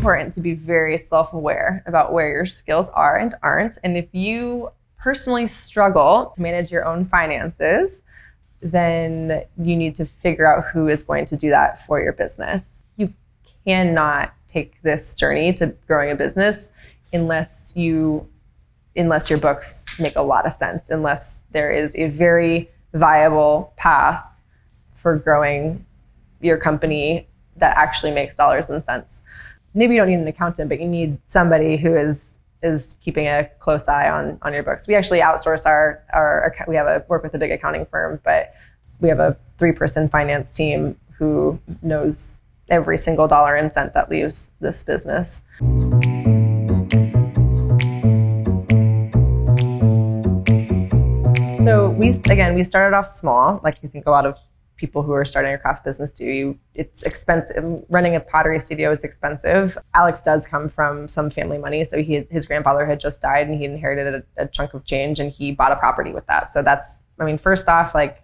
important to be very self-aware about where your skills are and aren't. And if you personally struggle to manage your own finances, then you need to figure out who is going to do that for your business. You cannot take this journey to growing a business unless your books make a lot of sense, unless there is a very viable path for growing your company that actually makes dollars and cents. Maybe you don't need an accountant, but you need somebody who is keeping a close eye on your books. We actually outsource work with a big accounting firm, but we have a 3-person finance team who knows every single dollar and cent that leaves this business. So we started off small, like you think a lot of people who are starting a craft business do. It's expensive. Running a pottery studio is expensive. Alex does come from some family money. So his grandfather had just died and he inherited a chunk of change and he bought a property with that. So first off, like,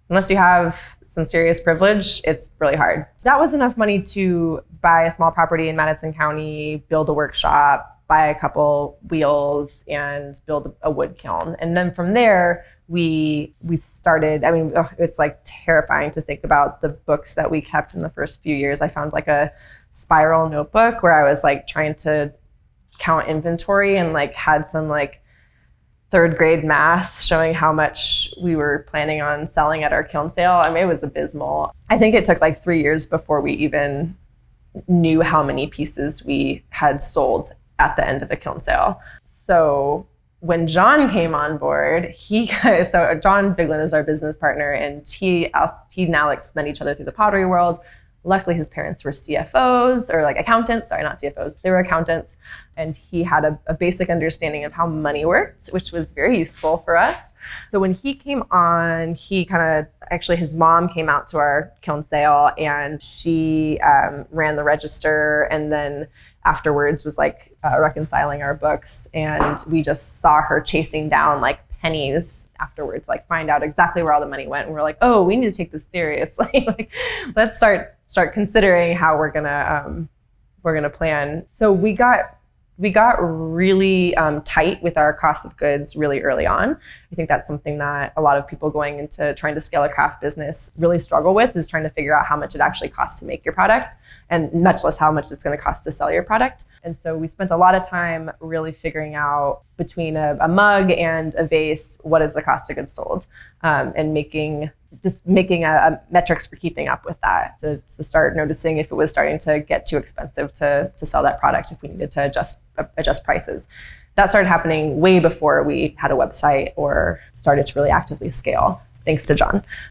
unless you have some serious privilege, it's really hard. That was enough money to buy a small property in Madison County, build a workshop, buy a couple wheels, and build a wood kiln. And then from there, we started, it's like terrifying to think about the books that we kept in the first few years. I found like a spiral notebook where I was like trying to count inventory and like had some like 3rd grade math showing how much we were planning on selling at our kiln sale. It was abysmal. I think it took like 3 years before we even knew how many pieces we had sold at the end of a kiln sale. So when John came on board, so John Viglin is our business partner, and he now like met each other through the pottery world. Luckily, his parents were CFOs or like accountants. Sorry, not CFOs. They were accountants. And he had a basic understanding of how money worked, which was very useful for us. So when he came on, his mom came out to our kiln sale and she ran the register, and then afterwards was like reconciling our books. And we just saw her chasing down like pennies afterwards, like find out exactly where all the money went. And we're like, oh, we need to take this seriously. Like, let's start considering how we're gonna plan. So we got really tight with our cost of goods really early on. I think that's something that a lot of people going into trying to scale a craft business really struggle with, is trying to figure out how much it actually costs to make your product, and much less how much it's going to cost to sell your product. And so we spent a lot of time really figuring out, between a mug and a vase, what is the cost of goods sold, and making a metrics for keeping up with that, to start noticing if it was starting to get too expensive to sell that product, if we needed to adjust prices. That started happening way before we had a website or started to really actively scale, thanks to John.